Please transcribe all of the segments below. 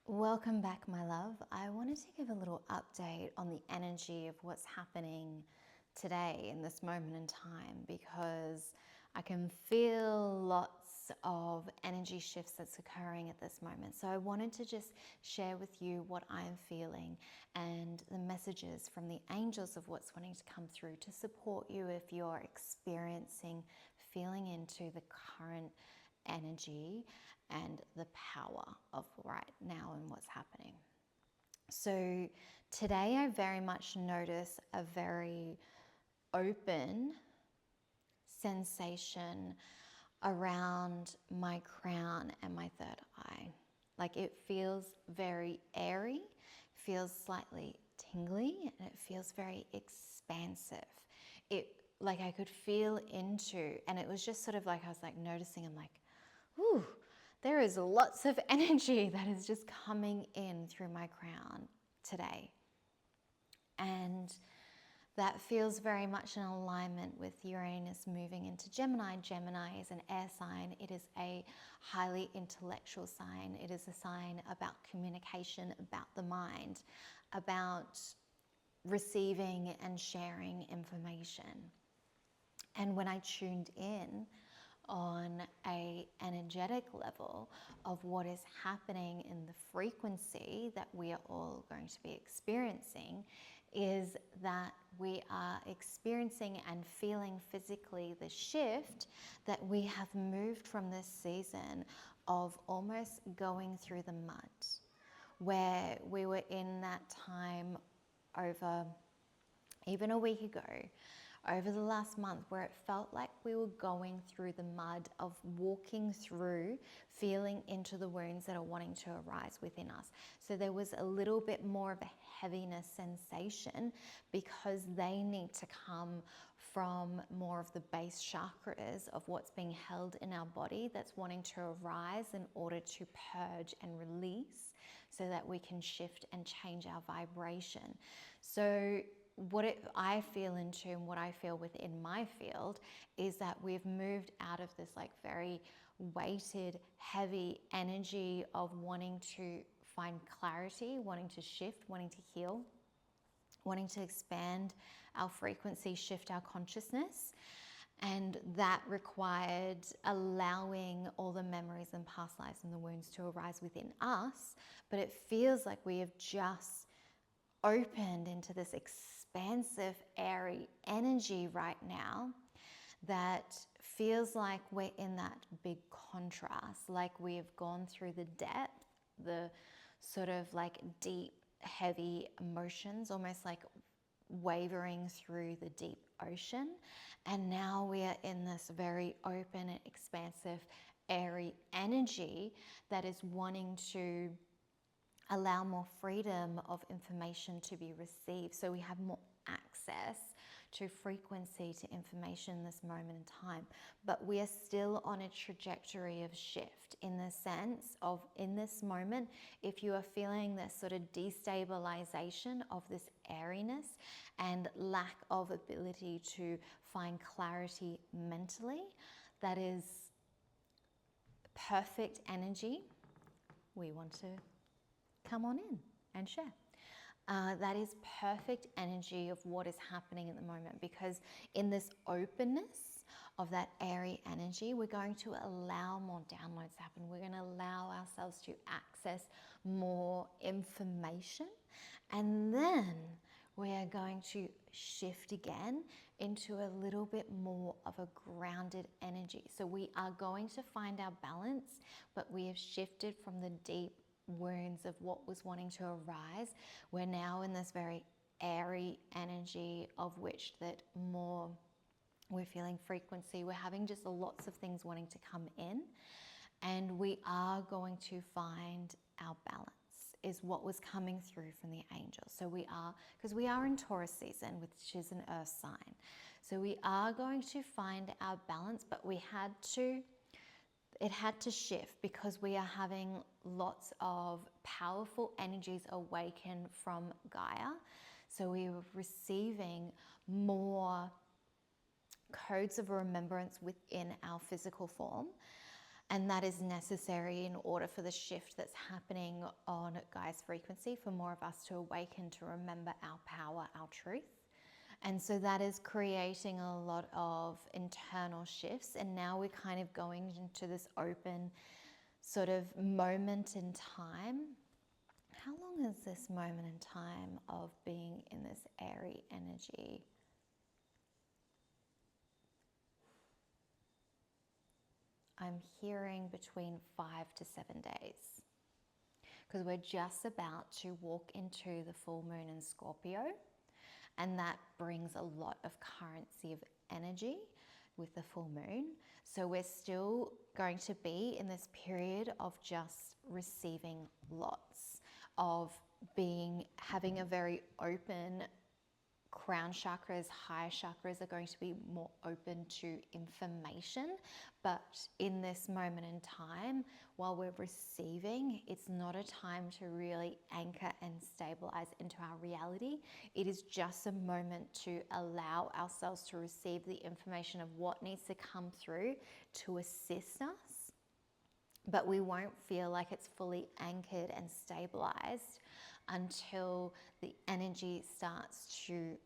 Welcome back, my love. I wanted to give a little update on the energy of what's happening today in this moment in time, because I can feel lots of energy shifts that's occurring at this moment. So I wanted to just share with you what I'm feeling and the messages from the angels of what's wanting to come through to support you if you're experiencing, feeling into the current energy and the power of right now and what's happening. So today I very much notice a very open sensation around my crown and my third eye. Like it feels very airy, feels slightly tingly, and it feels very expansive. Like I could feel into, and it was just sort of like I was like noticing, I'm like, ooh, there is lots of energy that is just coming in through my crown today. And that feels very much in alignment with Uranus moving into Gemini. Gemini is an air sign. It is a highly intellectual sign. It is a sign about communication, about the mind, about receiving and sharing information. And when I tuned in on a energetic level of what is happening in the frequency that we are all going to be experiencing, is that we are experiencing and feeling physically the shift that we have moved from this season of almost going through the mud, where we were in that time over even a week ago, over the last month, where it felt like we were going through the mud of walking through, feeling into the wounds that are wanting to arise within us. So there was a little bit more of a heaviness sensation because they need to come from more of the base chakras of what's being held in our body that's wanting to arise in order to purge and release so that we can shift and change our vibration. So I feel into and what I feel within my field is that we've moved out of this like very weighted, heavy energy of wanting to find clarity, wanting to shift, wanting to heal, wanting to expand our frequency, shift our consciousness. And that required allowing all the memories and past lives and the wounds to arise within us. But it feels like we have just opened into this expansive, airy energy right now that feels like we're in that big contrast, like we have gone through the depth, the sort of like deep, heavy emotions, almost like wavering through the deep ocean. And now we are in this very open and expansive, airy energy that is wanting to allow more freedom of information to be received. So we have more access to frequency, to information in this moment in time. But we are still on a trajectory of shift in the sense of, in this moment, if you are feeling this sort of destabilization of this airiness and lack of ability to find clarity mentally, that is perfect energy. We want to come on in and share. That is perfect energy of what is happening at the moment, because in this openness of that airy energy, we're going to allow more downloads to happen. We're going to allow ourselves to access more information, and then we are going to shift again into a little bit more of a grounded energy. So we are going to find our balance, but we have shifted from the deep wounds of what was wanting to arise. We're now in this very airy energy of which that more we're feeling frequency. We're having just lots of things wanting to come in, and we are going to find our balance is what was coming through from the angels. So we are, because we are in Taurus season, which is an earth sign. So we are going to find our balance, but it had to shift because we are having lots of powerful energies awaken from Gaia. So we were receiving more codes of remembrance within our physical form. And that is necessary in order for the shift that's happening on Gaia's frequency, for more of us to awaken, to remember our power, our truth. And so that is creating a lot of internal shifts. And now we're kind of going into this open sort of moment in time. How long is this moment in time of being in this airy energy? I'm hearing between 5 to 7 days, because we're just about to walk into the full moon in Scorpio, and that brings a lot of currency of energy with the full moon. So we're still going to be in this period of just receiving lots, of having a very open crown chakras, higher chakras are going to be more open to information. But in this moment in time, while we're receiving, it's not a time to really anchor and stabilize into our reality. It is just a moment to allow ourselves to receive the information of what needs to come through to assist us. But we won't feel like it's fully anchored and stabilized until the energy starts to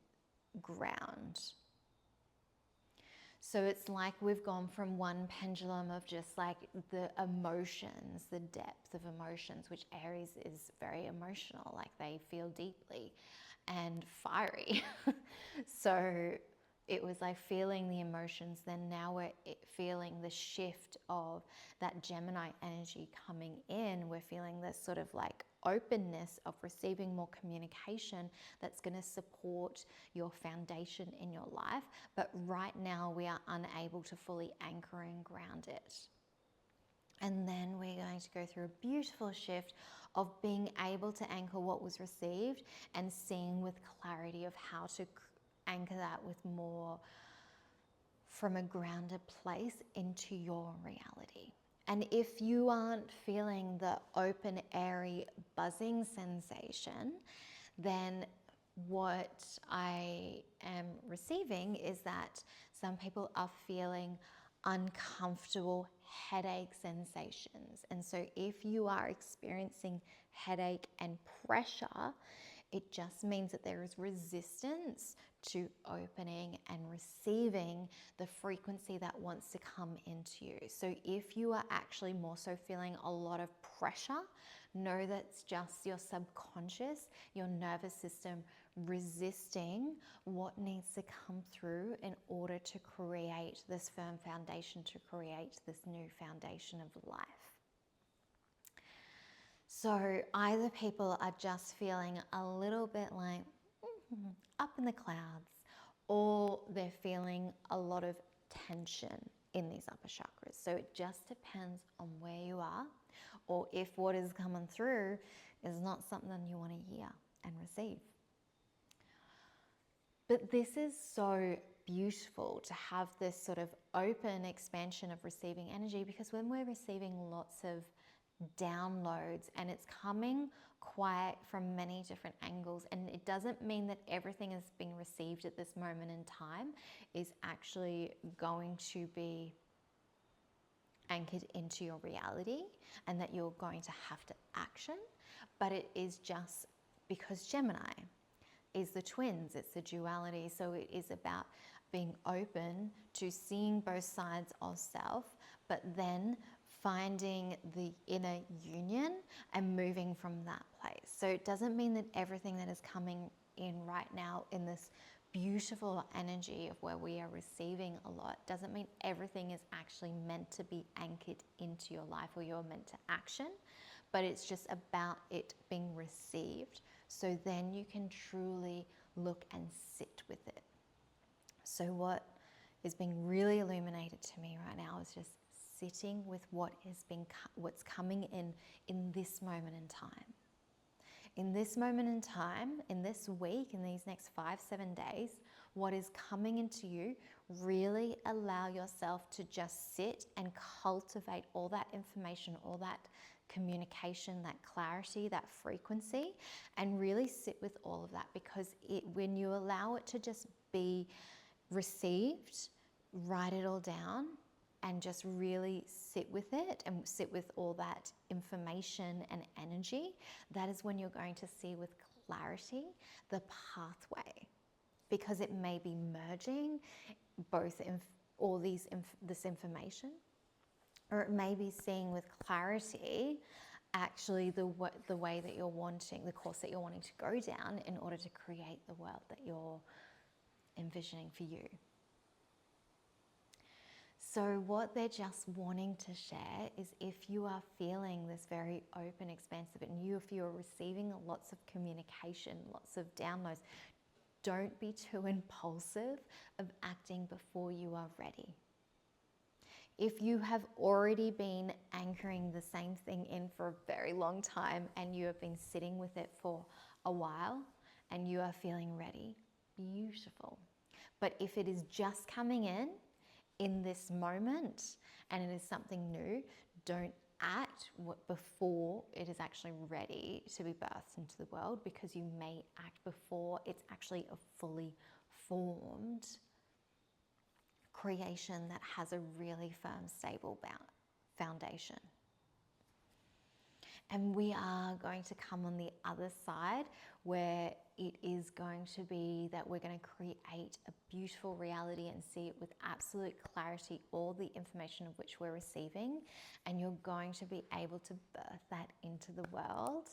ground. So it's like we've gone from one pendulum of just like the emotions, the depth of emotions, which Aries is very emotional, like they feel deeply and fiery. So it was like feeling the emotions, then now we're feeling the shift of that Gemini energy coming in. We're feeling this sort of like openness of receiving more communication that's going to support your foundation in your life. But right now we are unable to fully anchor and ground it. And then we're going to go through a beautiful shift of being able to anchor what was received and seeing with clarity of how to anchor that with more from a grounded place into your reality. And if you aren't feeling the open, airy, buzzing sensation, then what I am receiving is that some people are feeling uncomfortable headache sensations. And so if you are experiencing headache and pressure, it just means that there is resistance to opening and receiving the frequency that wants to come into you. So if you are actually more so feeling a lot of pressure, know that's just your subconscious, your nervous system resisting what needs to come through in order to create this firm foundation, to create this new foundation of life. So either people are just feeling a little bit like up in the clouds, or they're feeling a lot of tension in these upper chakras. So it just depends on where you are, or if what is coming through is not something you want to hear and receive. But this is so beautiful to have this sort of open expansion of receiving energy, because when we're receiving lots of downloads and it's coming quite from many different angles, and it doesn't mean that everything is being received at this moment in time is actually going to be anchored into your reality and that you're going to have to action, but it is just because Gemini is the twins, it's the duality. So it is about being open to seeing both sides of self, but then finding the inner union and moving from that place. So it doesn't mean that everything that is coming in right now in this beautiful energy of where we are receiving a lot doesn't mean everything is actually meant to be anchored into your life or you're meant to action, but it's just about it being received. So then you can truly look and sit with it. So what is being really illuminated to me right now is just sitting with what's coming in this moment in time. In this moment in time, in this week, in these next 5-7 days, what is coming into you, really allow yourself to just sit and cultivate all that information, all that communication, that clarity, that frequency, and really sit with all of that, because when you allow it to just be received, write it all down, and just really sit with it and sit with all that information and energy, that is when you're going to see with clarity the pathway, because it may be merging both this information, or it may be seeing with clarity actually the way that you're wanting, the course that you're wanting to go down in order to create the world that you're envisioning for you. So what they're just wanting to share is, if you are feeling this very open, expansive, and if you're receiving lots of communication, lots of downloads, don't be too impulsive of acting before you are ready. If you have already been anchoring the same thing in for a very long time and you have been sitting with it for a while and you are feeling ready, beautiful. But if it is just coming in this moment and it is something new, don't act before it is actually ready to be birthed into the world, because you may act before it's actually a fully formed creation that has a really firm, stable foundation. And we are going to come on the other side, where it is going to be that we're going to create a beautiful reality and see it with absolute clarity, all the information of which we're receiving, and you're going to be able to birth that into the world,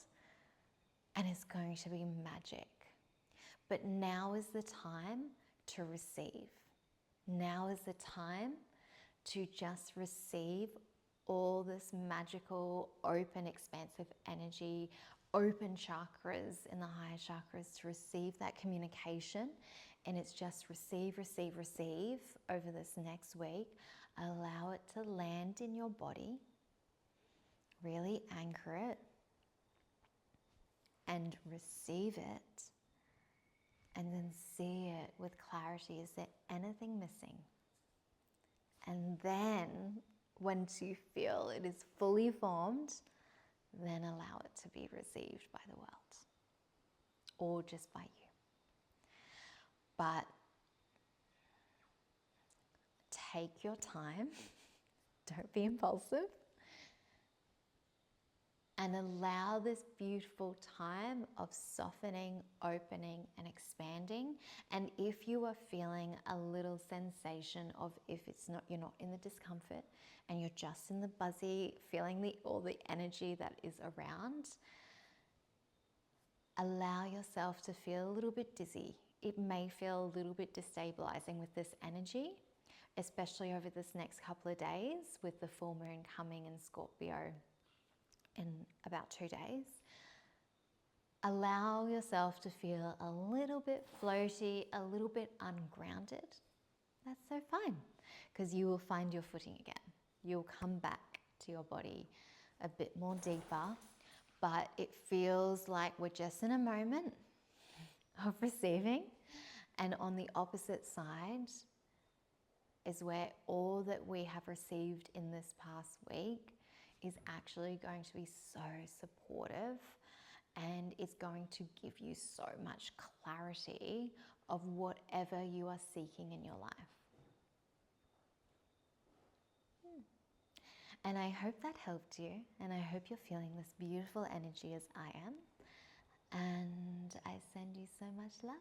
and it's going to be magic. But now is the time to receive. Now is the time to just receive all this magical, open, expansive energy, open chakras in the higher chakras, to receive that communication. And it's just receive, receive, receive over this next week. Allow it to land in your body. Really anchor it and receive it. And then see it with clarity. Is there anything missing? And then, once you feel it is fully formed, then allow it to be received by the world, or just by you. But take your time, don't be impulsive, and allow this beautiful time of softening, opening, and expanding. And if you are feeling a little sensation of, if it's not, you're not in the discomfort and you're just in the buzzy, feeling all the energy that is around, allow yourself to feel a little bit dizzy. It may feel a little bit destabilizing with this energy, especially over this next couple of days with the full moon coming in Scorpio in about 2 days. Allow yourself to feel a little bit floaty, a little bit ungrounded. That's so fine, because you will find your footing again. You'll come back to your body a bit more deeper, but it feels like we're just in a moment of receiving. And on the opposite side is where all that we have received in this past week is actually going to be so supportive, and it's going to give you so much clarity of whatever you are seeking in your life. And I hope that helped you, and I hope you're feeling this beautiful energy as I am. And I send you so much love.